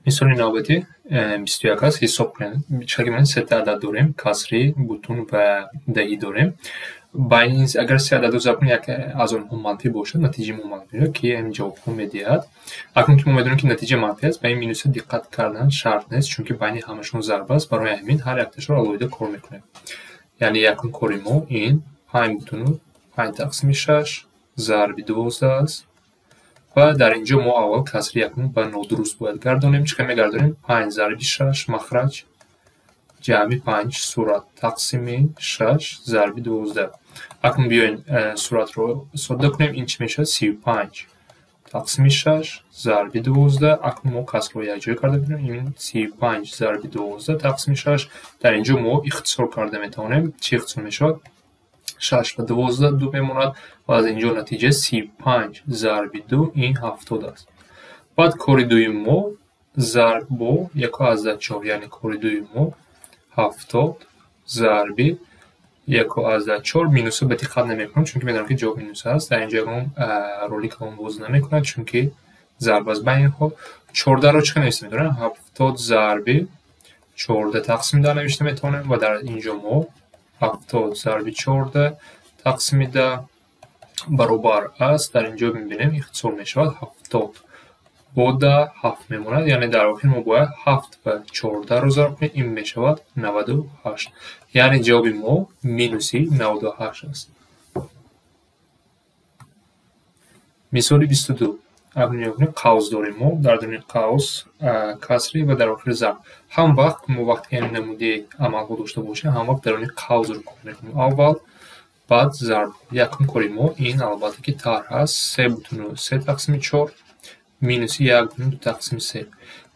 Мисоли навбатӣ 21 аст. ҳисоб кунед. Шакли се адад дорем. Касрӣ, бутун ва даҳӣ дорем. Байни агар се ададро зарб кунем, яке аз онҳо манфӣ бошад, натиҷаи мо манфӣ мешавад, ки ин ҷавобҳо медиҳад. Акнун ки мо медонем, ки натиҷа манфӣ аст, ба ин минуса диққат кардан шарт нест, чунки байни ҳамашон зарба аст. Барои ҳамин ҳар якташро алоҳида кор мекунем. Яъне якум кори мо ин 5 бутуну 5 тақсими 6 зарби 12 аст. ва дар инҷо мо аввал касри якум ба нодуруст бояд гардонем. Чӣ кар мегардонем? 5 зарби 6 махраҷ ҷамъи 5 сурат тақсими 6 зарби 12. Акнун биёин суратро содда кунем. Ин чӣ мешавад? 35 тақсими 6 зарби 12. Акнун мо касрро якҷоя карда бинем. Ин 35 зарби 12 тақсими 6. Дар инҷо мо ихтисор карда метавонем. Чӣ ихтисор мешавад? 6 ва 12 2 мемонад ва аз инҷо натиҷа 35 зарби 2 ин 70 аст. Баъд кори дуюм мо зарб бо 1/4, яъне кори дуюм мо 70 зарби 1/4. Минусо ба диққат намекунам, чунки медонам, ки ҷавоб минус аст. Дар инҷо ягон роли калон боз намекунад, чунки зарб аст байни инҳо. 14-ро чӣ кар нависта метавонем? 70 зарби 14 тақсими 10 навишта метавонем ва дар инҷо мо 70 зарби 14 тақсими 10 баробар аст. Дар инҷо мебинем ихтисор мешавад 70 бо 10 7 мемонад, яъне дар охир мо бояд 7 ва 14-ро зарб кунем. Ин мешавад 98. Яъне ҷавоби мо минуси 98 аст. Мисоли 22. Қавс дорем мо. Дар дунёи қавс касрӣ ва дар охир зарб. Ҳам вақт мо вақте ҳамин намудии амалҳо дошта бошем, ҳам вақт дар дунёи қавсро кор мекунем. Аввал баъд зарб. Якум кори мо ин албатта ки тарҳ аст. 3 бутуну 3 тақсими 4 минуси 1 бутуну 2 тақсими 3.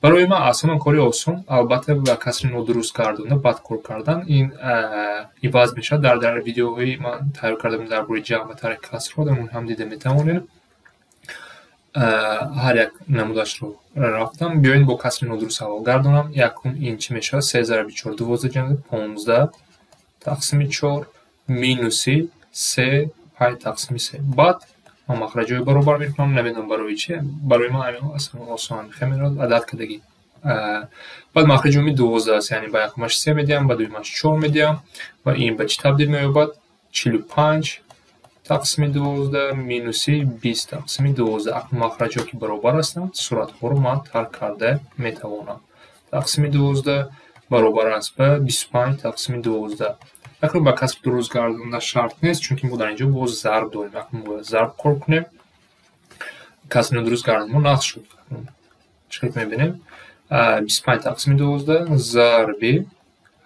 барои ман асlan кори осон, албатта ба касри нодуруст гардондан баъд кор кардан ин иваз мешавад. Дар видеоҳои ман тайёр карда будам дар бораи ҷамъ ва тарки касрҳо, дар он ҳам дида метавонед. ҳар як намудашро рафтам. Биёин бо касри нодуруст аввал гардонам. Якум ин чӣ мешавад? 3 зарби 4 12 ҷамъи 15 тақсими 4 минуси 3 5 тақсими 3. баъд ман махраҷҳои баробар мекунам. Намедонам барои чӣ. Барои ман ҳамин осон хемерад адад кардагӣ. баъд махраҷи умид 12 аст, яъне ба якумаш 3 медиҳам, ба дуюмаш 4 медиҳам ва ин ба чӣ табдил меёбад? 45 тақсими 12 минуси 20 тақсими 12. Акнун махраҷҳо ки баробар ҳастанд, суратҳоро ман тарк карда метавонам. Тақсими 12 баробар аст ба 25 тақсими 12. Акнун ба каср дуруст гардондан шарт нест, чунки мо дар инҷо боз зарб дорем. Акнун бояд зарб кор кунем. Касри дуруст гардондан нақс шуд. Чӣ кар мебинем? 25 тақсими 12 зарби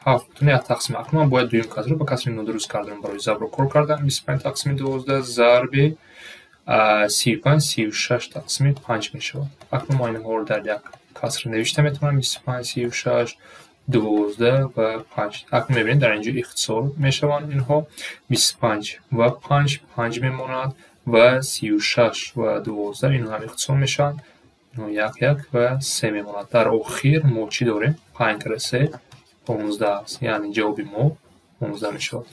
7 бутуни 1 тақсими. Акнун ман бояд дуюм касрро ба касри нодуруст гардонам. Барои зарбро кор кардам. 25 тақсими 12 зарби 35 36 тақсими 5 мешавад. Акнун мо инҳоро дар як каср навишта метавонам. 25 36 12 ва 5. Акнун мебинед дар инҷо ихтисор мешаванд инҳо. 25 ва 5 5 мемонад ва 36 ва 12 инҳо ҳам ихтисор мешаванд. Инҳо 1 1 ва 3 мемонад. Дар охир мо чӣ дорем? 5 кара 3 15 аст. Яъне ҷавоби мо 15 мешавад.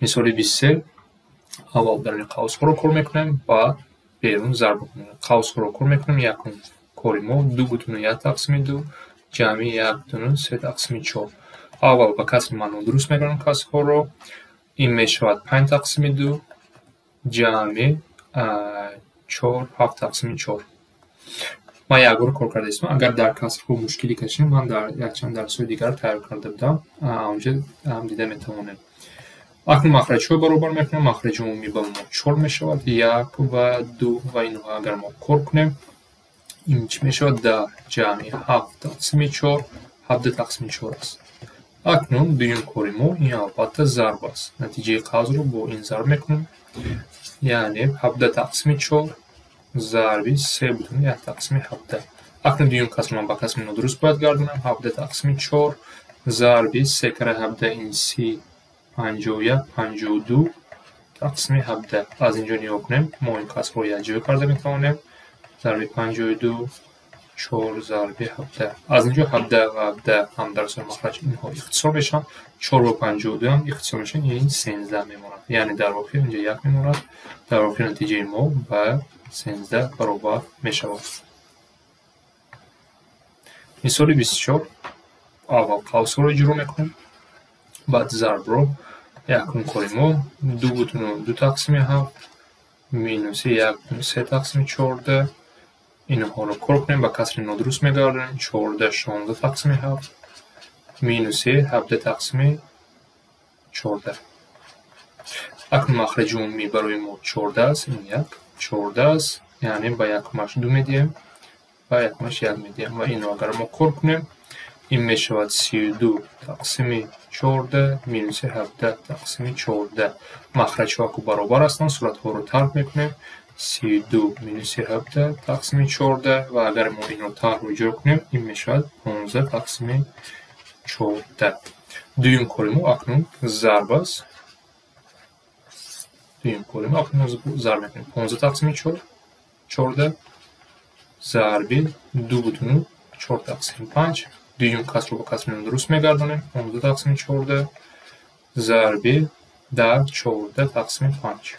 мисоли 23. аввал дар ин қавсҳоро кор мекунем, баъд берун зарб мекунем. қавсҳоро кор мекунем. Якум кори мо 2 бутуну 1 тақсими 2 ҷамъи 1 бутуну 3 тақсими 4. аввал ба касри ман нодуруст мебарам касрҳоро. ин мешавад 5 тақсими 2 ҷамъи 4 7 тақсими 4. ман якбора кор карда истам. Агар дар касрҳо мушкилӣ кашидем, ман дар якчанд дарсҳои дигар тайёр карда будам. онҷо ҳам дида метавонем. акнун махраҷҳои баробар мекунем. махраҷи умумӣ ба мо 4 мешавад. 1 ва 2 ва инҳо агар мо кор кунем, ин чӣ мешавад? 10 ҷамъи 7 тақсими 4 17 тақсими 4 аст. акнун дуюм кори мо ин албатта зарб аст. натиҷаи қавсро бо ин зарб мекунем. яъне 17 тақсими 4 зарби 3 бутуни 1 тақсими 17. акнун дуюм каср ман ба касри нодуруст бояд гардонам. 17 тақсими 4 зарби 3 кара 17 ин 30 51 52 тақсими 17. аз инҷо нигоҳ кунем. мо ин касрро якҷоя карда метавонем. зарби 52 4 зарби 17. аз инҷо 17 ва 17 ҳам дар сои махраҷ инҳо ихтисор мешаванд. 4 ва 52 ҳам ихтисор мешаванд. ин 13 мемонад. яъне дар охир инҷо 1 мемонад. дар охир натиҷаи мо ба 13 برابر می شود. مثال 24 اول قوس رو اجرا میکنیم. بعد ضرب رو یک میکنیم و 2 تقسیم 7 مینوس 1 3 تقسیم 14 اینها رو کار کنیم با کسر نادرست میگردیم. 14 16 تقسیم 7 مینوس 17 تقسیم 14. اکنون مخرج عمومی برای ما 14 است. این یک 14 است، یعنی با یکمش 2 میدیم و یکمش 1 میدیم و اینو اگر ما کار کنیم این می شود 32 تقسیم 14 مینوس 17 تقسیم 14. مخرج ها که برابر هستند صورت ها رو ترک میکنیم. 32 مینوس 17 تقسیم 14 و اگر ما این رو ترک رو جور کنیم این می شود 15 تقسیم 14. دویم کاری ما اکنون ضرب است. دویم کاری ما اکنون ضرب میکنیم. 15 تقسیم 14 ضربی 2/4 تقسیم 5. دویم کسر رو با کسر درست میگردانیم. 15 تقسیم 14 ضربی در 14 تقسیم 5.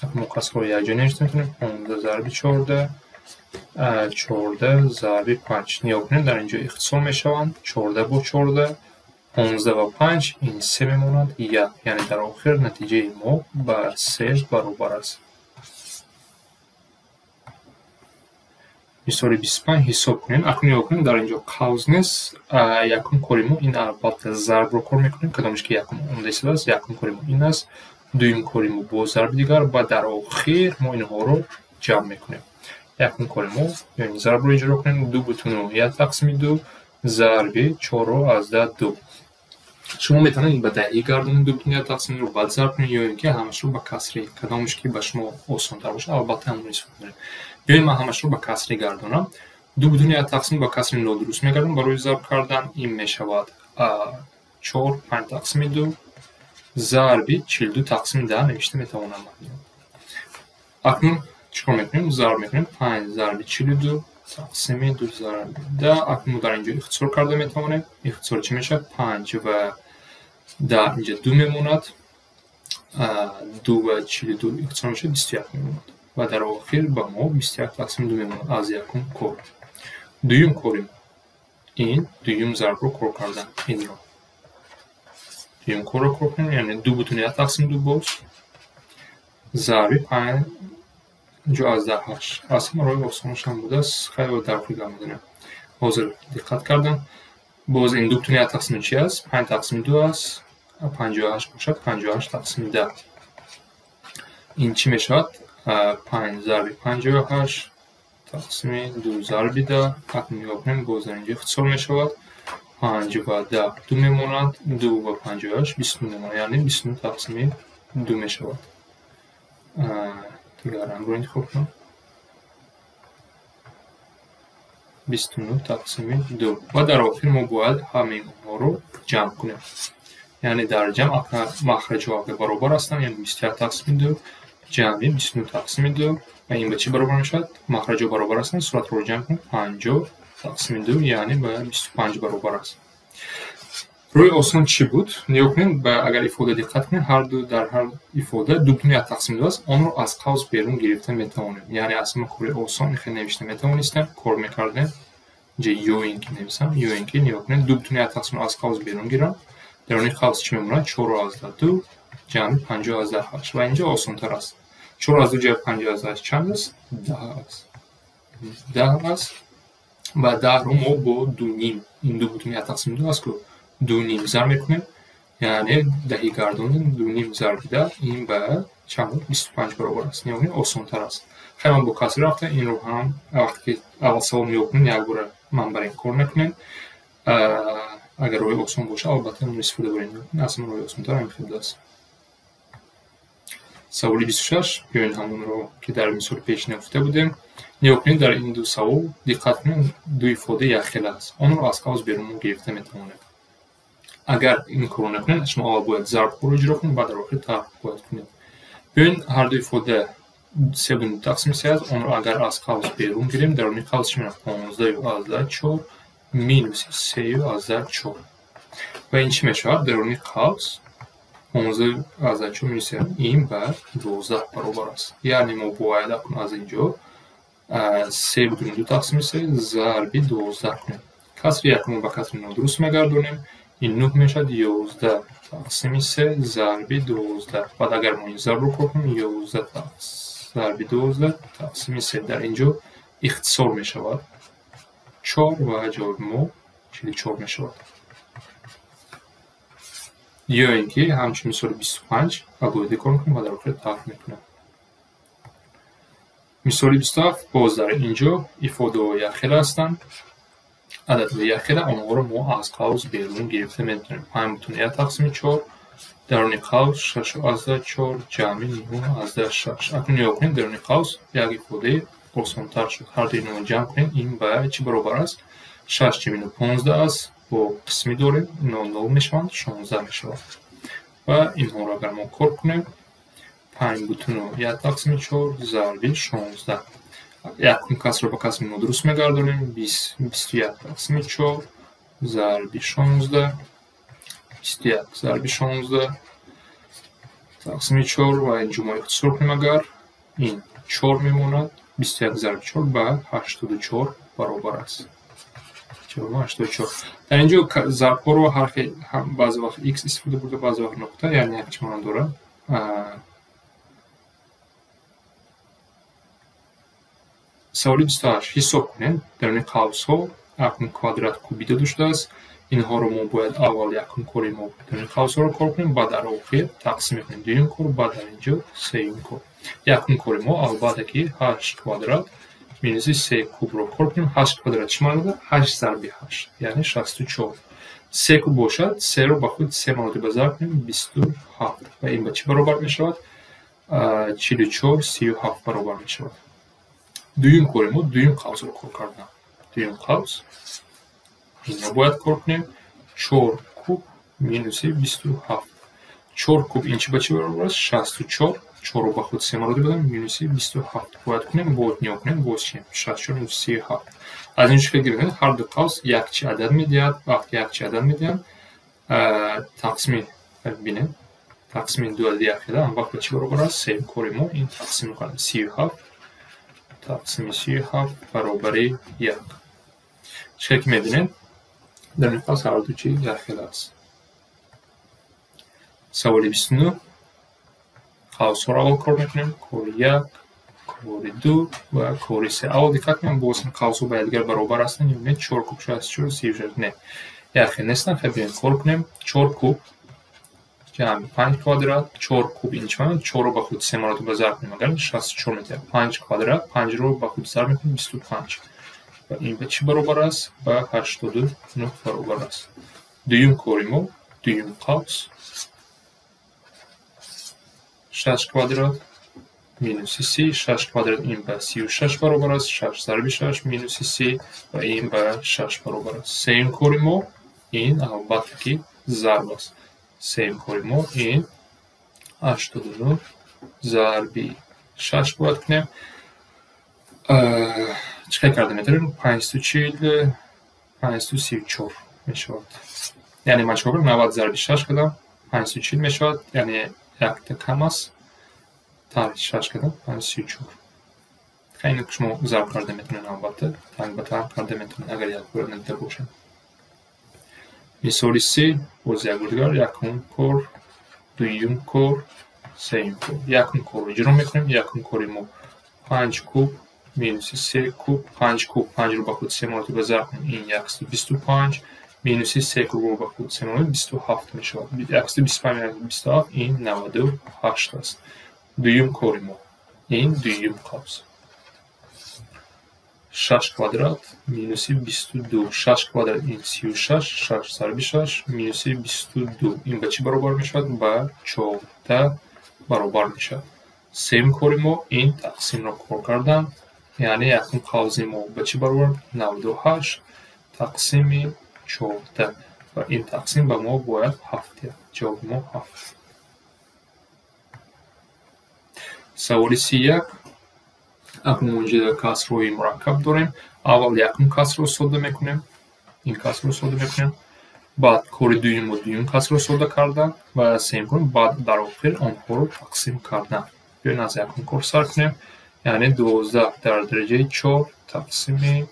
اکنون کسر رو یک جا نوشته میکنیم. 15 ضربی 14 14 ضربی 5. نیا کنیم در اینجا اختصار میشوند. 14 با 14 15 و 5 این 3 میموند 1، یعنی در آخر نتیجه ما بر 3 برابر است. مثال 25 حساب کنیم. اکنون نیا کنیم در اینجا قوس نیست. یکم کاری ما این البته ضرب رو کار میکنیم. کدامش که یکم عمده است. یکم کاری ما این است. دویم کاری ما با ضرب دیگر و در آخر ما اینها رو جمع میکنیم. یکم کاری ما یعنی ضرب رو اجرا کنیم. 2/1 تقسیم 2 ضرب 4 رو از 2. شما میتونید به دهی گردونید 2/1 تقسیم رو بعد ضرب کنید یا اینکه همش رو با کسری، کدامش که به شما آسان تر باشه البته همون استفاده کنید. بیاین من همش رو با کسری گردونم. 2/1 تقسیم با کسری نادرست میگردم برای ضرب کردن. این میشود 4 5 تقسیم 2 ضرب 42 تقسیم 10 نوشته میتوانم. اکنون چیکار میکنیم؟ ضرب میکنیم. 5 ضرب 42 تقسیم 2 ضرب 10. اکنون در اینجا اختصار کرده میتوانیم. اختصار چی میشه؟ 5 و 10 اینجا 2 میموند. 2 و 42 اختصار میشه 21 میموند و در آخر با ما 21 تقسیم 2 میموند از یکم کار. دویم کاریم این دویم ضرب رو کار کردن. این رو دویم کار رو کار کنیم، یعنی 2/1 تقسیم 2 باز ضرب 5 اینجا از 8. اصلا روی آسانش هم بوده است. خیلی دقیق میدونم. حاضر دقت کردم. باز این 2/1 تقسیم چی است؟ 5 تقسیم 2 است. 58 باشد. 58 تقسیم 10. این چی میشود؟ 5 ضرب 58 تقسیم 2 ضرب 10. اکنون نگاه کنیم باز اینجا اختصار میشود. 5 و 10 2 میموند. 2 و 58 29 میموند، یعنی 29 تقسیم 2 میشود. دیگر رنگ رو انتخاب کنم. 29 تقسیم 2 و در آخر ما باید همه ها رو جمع کنیم. یعنی در جمع مخرج ها برابر هستند، یعنی 21 تقسیم 2 جمعی 29 تقسیم 2 و این به چی برابر میشود؟ مخرج ها برابر هستند. صورت رو جمع کنیم. 50 تقسیم 2 یعنی به 25 برابر است. روی آسان چی بود؟ نیا کنیم اگر ifade دقت کنیم هر دو در هر ifade 2/1 تقسیم 2 است. آن رو از قوس بیرون گرفته میتوانیم. یعنی اصلا کار آسان خیلی نوشته میتوانستیم کار میکردیم. اینجا یو اینکه نویسم. یو اینکه نیا کنیم 2/1 تقسیم از قوس بیرون گیرم. در اون قوس چی میمونه؟ 4 از 2 جمع 50 از 8 و اینجا آسان تر است. 4 از 2 جمع 50 از 8 چند است؟ 10 است. 10 است و 10 رو ما با 2.5 این 2/1 تقسیم 2 است که 2.5 ضرب میکنیم، یعنی دهی گردوندن 2.5 ضرب 10 این به چند 25 برابر است. یعنی آسان تر است. خیلی من با کسی رفته. این رو هم وقتی که اول سوال نیا کنیم یک بار من برای این کار میکنیم. اگر روی آسان باشه البته اون استفاده بریم. اصلا روی آسان تر هم خیلی است. سوال 26 بیاین همون رو که در مثال پیش نگفته بودیم نیا کنیم. در این دو سوال دقت کنیم. دو ifade یک خیلی است. آن رو از قوس بیرون گرفته میتوانیم. اگر این کار نکنید شما اول باید ضرب رو اجرا کنید بعد در آخر طرح باید کنید. بیاین هر دو ifade 3 تقسیم 3 است. آن رو اگر از قوس بیرون گیریم در اون قوس چی میشه؟ 15 از 4 مینوس 3 از 4 و این چی میشه؟ در اون قوس 15 از 4 می‌نویسیم این به 12 برابر است. یعنی ما باید از اینجا 3 بدون 2 تقسیم 3 ضرب 12 کنیم. کسر یکم به کسر 9 درست میگردونیم. این 9 میشد 11 تقسیم 3 ضرب 12. بعد اگر ما این ضرب رو کنیم 11 ضرب 12 تقسیم 3 در اینجا اختصار می شود 4 و جواب ما 44 می شود. یا اینکه همچنین مثال 25 آگاهی کنیم و در آخر طرح میکنیم. مثال 27 باز در اینجا ifade و یخیده هستند. عدد و یخیده آنها رو ما از قوس بیرون گرفته میتونیم. 5 بتون 1 تقسیم 4 درون قوس 6 از 4 جمع 9 از 6. اکنون یا کنیم درون قوس یک ifade آسان‌تر شد. هر دوی رو جمع کنیم این به چی برابر است؟ 6 جمع 9 15 است. با قسمی داریم 9 9 میشوند 16 میشود. و اینها رو اگر ما کار کنیم 5 بتون و 1 تقسیم 4 ضرب 16. یک کسر با کسر 9 درست میگردونیم 21 تقسیم 4 ضرب 16 21 ضرب 16 تقسیم 4 و اینجا ما اختصار کنیم اگر این 4 میموند 21 ضرب 4 به 84 برابر است. 84. در اینجا ضرب ها رو حرف بعضی وقت x استفاده بوده بعضی وقت نقطه یعنی یک چمان داره. سوال 28 حساب کنیم درون قوس ها اکنون کوادرات کوبیده داشته است. اینها رو ما باید اول یکم کاری ما درون قوس ها رو کار کنیم بعد در آخر تقسیم کنیم دویم کار بعد در اینجا سوم کار. یکم کاری ما البته که 8 کوادرات مینوس 3 کوب رو کار کنیم. 8 کوادرات چی معنی داره؟ 8 ضرب 8 یعنی 64. 3 کوب باشد 3 رو با خود 3 مرتبه ضرب کنیم 27 و این به چی برابر می شود؟ 44 37 برابر می شود. دویم کاری ما دویم قوس رو کار کردن. دویم قوس این رو باید کار کنیم 4 کوب مینوس 27. 4 کوب این چی به چی برابر است؟ 64. 4 رو با خود 3 مرتبه بدم مینوس 27 باید کنیم باید نیا کنیم باز چیم 64 مینوس 37. از این شکل گرفتیم هر دو قوس یک چی عدد میدهد. وقتی یک چی عدد میدهد تقسیم ببینیم تقسیم دو عدد یخیده هم وقت به چی برابر است؟ 3 کاری ما این تقسیم کنیم 37 تقسیم 37 برابر 1. شکل میبینید در این قوس هر دو چی یخیده است. سوال 29 قوس ها را اول کار میکنیم کار 1 کار 2 و کار 3. اول دقت کنیم باز قوس ها با یکدیگر برابر هستند یا نه؟ 4 کوب 64 36 نه یخی نیستن. خب بیاین کار کنیم 4 کوب جمع 5 کوادرات 4 کوب این چی میشه؟ 4 رو با خود 3 مرتبه ضرب کنیم اگر 64 میشه. 5 کوادرات 5 رو با خود ضرب میکنیم 25 و این به چی برابر است؟ به 89 برابر است. دویم کاری ما دویم قوس 6 کوادرات مینوس 3 6 کوادرات این به 36 برابر است. 6 ضرب 6 مینوس 3 و این به 6 برابر است. سوم کاری ما این البته که ضرب است. سوم کاری ما این 89 ضرب 6 باید کنیم. چقدر کرده میتونیم 540 534 میشود. یعنی من چقدر 90 ضرب 6 کردم 540 میشود یعنی یک کم است. تا 6 کردم 534. خیلی که شما ضرب کرده میتونین البته تنگ به تنگ کرده میتونین اگر یک بار ندیده باشین. مثال 3 باز یک بار یکم کار دویم کار سوم کار. یکم کار اجرا میکنیم. یکم کاری ما 5 کوب مینوس 3 کوب 5 کوب 5 رو با خود 3 مرتبه ضرب کنیم این 125 مینوس 3 کوب رو با خود 3 مرتبه 27 میشود. 125 یعنی 27 این 98 است. دویم کاری ما این دویم قوس 6 کوادرات مینوس 22 6 کوادرات این 36 6 ضرب 6 مینوس 22 این به چی برابر میشود؟ به 14 برابر میشود. سوم کاری ما این تقسیم را کار کردن یعنی یکم قوس ما به چی برابر؟ 98 تقسیم 14 و این تقسیم به ما باید 7 جواب ما 7. سوال 31 اکنون اونجا کسرهای مرکب داریم. اول یکم کسر رو ساده میکنیم. این کسر رو ساده میکنیم بعد کاری دویم و دویم کسر سودا کردن و سیم کنیم بعد در آخر آنها رو تقسیم کردن. بیاین از یکم کار سر کنیم. یعنی 12 در درجه 4 تقسیم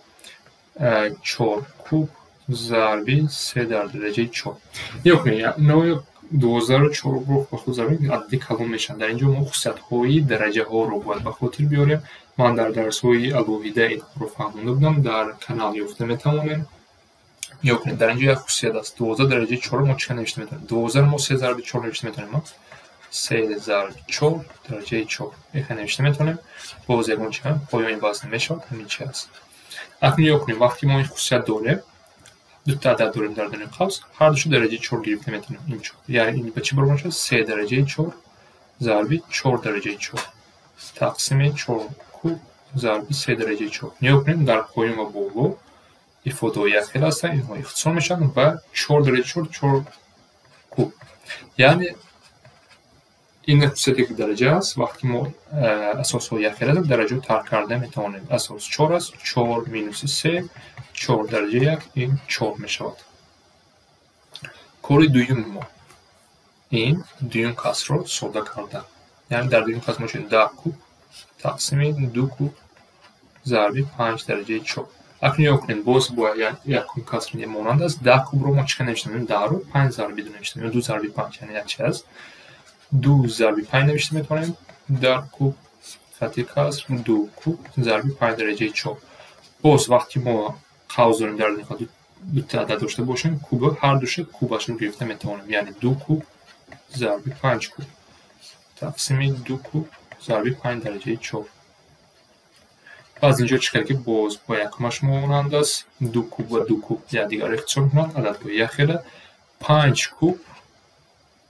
4 کوب ضربی 3 در درجه 4. یعنی 12 رو 4 رو با خود ضربیم عددی کلان میشن. در اینجا ما خصوصیت های درجه ها رو باید به خاطر بیاریم. من در درس های الوهیده این رو فهمونده بودم، در کانال یافته میتوانیم. یا کنید در اینجا یک خصوصیت است. 12 درجه 4 ما چه نوشته میتونیم؟ 12 ما 3 ضرب 4 نوشته میتونیم. 3 ضرب 4 درجه 4 یک نوشته میتونیم. باز یکون چه پایان وزن میشود همین چی است. اکنون یا کنیم وقتی ما این خصوصیت داریم دو تا عدد داریم در دنیای قوس، هر دوشو درجه 4 گرفته میتونیم. این 4 یعنی این به چی برابر میشه؟ 3 درجه 4 ضرب 4 درجه 4 تقسیم 4 کوب ضرب 3 درجه 4. یا کنیم در پایان و بالا ifade یک خیلی هستن، اینها اختصار میشن و 4 درجه 4 کوب. یعنی این خصوصیت که درجه است. وقتی ما اساس ها یک خیلی هستن درجه رو ترک کرده میتوانیم. اساس 4 است، 4 مینوس 3 4 درجه 1 این 4 میشود. کار دویم ما این دویم کسر رو ساده کردن. یعنی در دویم کسر ما شدیم 10 کوب تقسیم 2 کوب ضرب 5 درجه 4. اکنون یا کنید باز با یک کسر مانند است. 10 کوب رو ما چکه نوشتیم؟ 10 رو 5 ضرب 2 نوشتیم. 2 ضرب 5 یعنی یک چی است؟ 2 ضرب 5 نوشته میتونیم. 10 کوب خطی کسر 2 کوب ضرب 5 درجه 4. باز وقتی ما قوس داریم در این دو تا عدد داشته باشیم کوب هر دوشه کوبشون گرفته میتوانیم. یعنی 2 کوب ضرب 5 کوب تقسیم 2 کوب ضرب 5 درجه 4. از اینجا چیکار که باز با یکمش مانند است. 2 کوب و 2 کوب یا دیگر اختصار میکنن عدد با یک خیلی. 5 کوب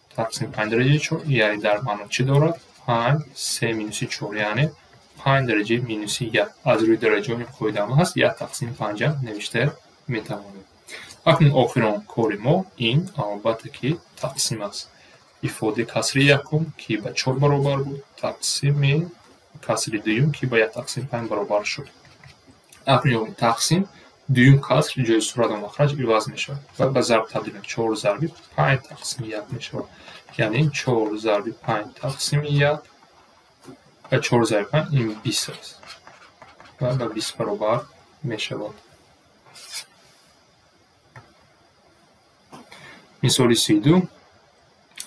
تقسیم 5 درجه 4 یعنی در معنا چی دارد؟ 5 3 مینوس 4 یعنی 5 درجه مینوس 1. از روی درجه این قاعده ما هست 1 تقسیم 5 نوشته میتوانیم. اکنون آخرین کار ما این البته که تقسیم است. ifade کسری یکم که به 4 برابر بود تقسیم کسری دویم که به 1 تقسیم 5 برابر شد. اکنون تقسیم دویم کسر جای صورت و مخرج عوض میشود و به ضرب تبدیل 4 ضرب 5 تقسیم 1 میشود. یعنی 4 ضرب 5 تقسیم 1 و 4 ضرب 5 این 20 است و به 20 برابر میشود. مثال 32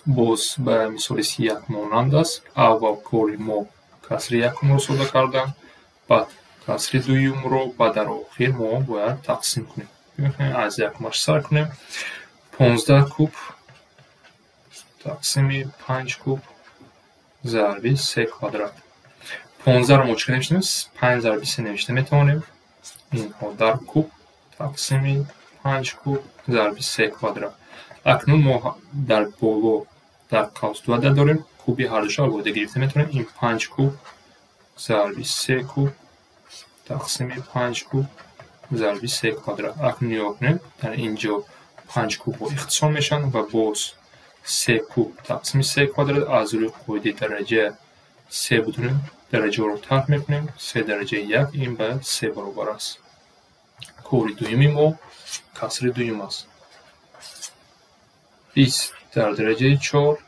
باز به مثال 31 مانند است. اول کار ما کسر یکم رو ساده کردن، بعد کسر دویم رو و در آخر ما باید تقسیم کنیم. از یکمش سر کنیم. 15 کوب تقسیم 5 کوب ضرب 3 کوادرات. 15 رو ما چه نوشتیم؟ 5 ضرب 3 نوشته میتوانیم. اینها در کوب تقسیم 5 کوب ضرب 3 کوادرات. اکنون ما در بالا در قوس دو عدد داریم. کوبی هر دوش آلوده گرفته میتونیم. این 5 کوب ضرب 3 کوب تقسیم 5 کوب ضرب 3 کوادرات. اکنون نگاه کنیم در اینجا 5 کوب با اختصار میشن و باز 3 کوب تقسیم 3 کوادرات از روی قاعده درجه 3 بدونیم درجه رو ترک میکنیم. 3 درجه 1 این به 3 برابر است. کار دویمی ما کسر دویم است. 20 در درجه 4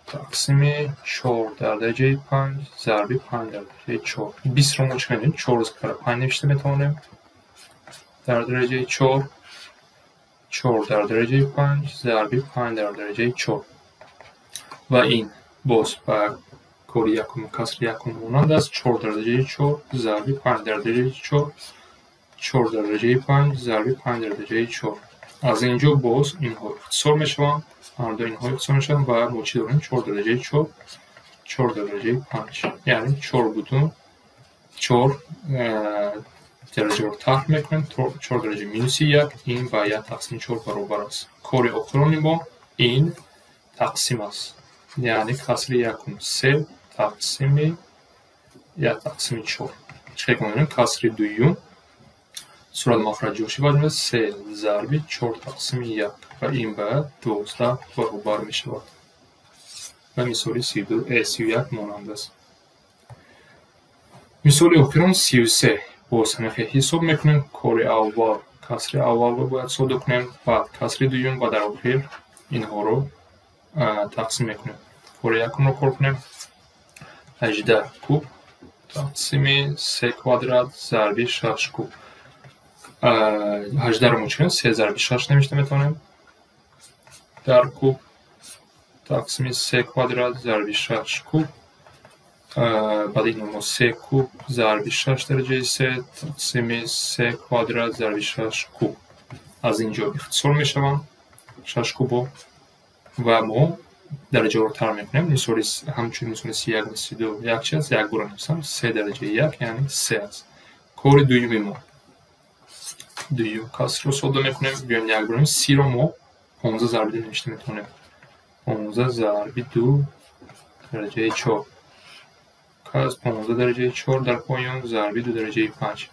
تقسیم 4 در درجه 5 ضرب 5 در درجه 4. 20 رو ما چه کنیم؟ 4 ضرب 5 نوشته میتوانیم. در درجه 4 4 در درجه 5 ضرب 5 در درجه 4 و این باز به کار یکم کسر یکم مانند است. 4 در درجه 4 ضرب 5 در درجه 4 4 در درجه 5 ضرب 5 در درجه 4. از اینجا باز اینها اختصار میشوند. هر دو اینها اختصار میشوند و ما چی داریم؟ 4 درجه 4 4 درجه 5 یعنی 4 بودون 4 درجه رو ترک میکنیم. 4 درجه مینوس 1 این با 1 تقسیم 4 برابر است. کار آخرین ما این تقسیم است. یعنی کسر یکم 3 تقسیم 1 تقسیم 4. چه کنیم؟ کسر دویم صورت مخرج جوشی باید 3 ضرب 4 تقسیم 1 و این به 12 برابر می شود. و مثال 31 مانند است. مثال آخرین 33 باز همه حساب میکنیم. کار اول کسری اول رو باید صادق کنیم، بعد کسری دوم و در آخر اینها رو تقسیم میکنیم. فور یکم رو پر کنیم. 18 کوب تقسیم 3 کوادرات ضربی 6 کوب. 18 رو میچینیم 3 ضربی 6 نمیشته میتونیم. در کوب تقسیم 3 کوادرات ضربی 6 کوب. بعد اینو 3 کوب ضربی 6 درجه 3 تقسیم 3 کوادرات ضربی 6 کوب. از اینجا اختصار میشوند 6 کوب و ما درجه رو تر میکنیم. میسوری همچون میسوری 31 و 32 یک چیز یک برو نویسم 3 درجه 1 یعنی 3 است. کار دومی ما دوم کسر رو صادق میکنیم. بیایم یک بریم 30 رو ما 15 ضربی 2 نوشته میتونیم. 15 ضربی 2 درجه 4 کس 15 درجه 4 در پایان ضربی 2 درجه 5.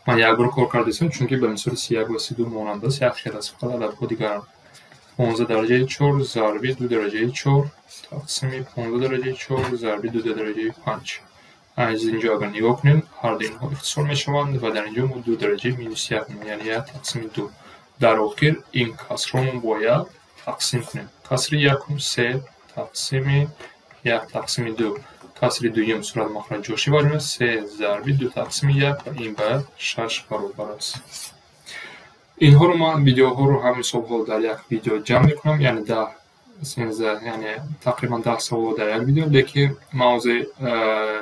من یک بار کار کردم چون که به مثال 31 و 32 مانند است. یک خیلی است فقط عدد دیگر 15 درجه 4 ضربی 2 درجه 4 تقسیم 15 درجه 4 ضربی 2 درجه 5. از اینجا اگر نگاه کنیم هر دو اینها اختصار میشوند و در اینجا ما 2 درجه مینوس 1 یعنی 1 تقسیم 2. در آخر این کسر رو باید تقسیم کنیم. کسر یکم 3 تقسیم 1 تقسیم 2. کسر دوم صورت مخرج جاشی باشه 3 ضربی 2 تقسیم 1 و این به 6 برابر است. اینها رو من ویدیوها رو همین صبح در یک ویدیو جمع میکنم یعنی 10 یعنی تقریبا 10 سوال در یک ویدیو. لیکن موضوع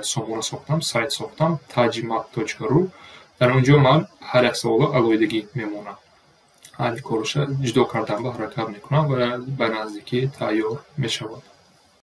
سامون ساختم سایت ساختم tajimat.ru در اونجا من هر یک سوال علایدگی میمونم. هر کارش جدا کردن به حرکت میکنم و به نزدیکی تیار میشود.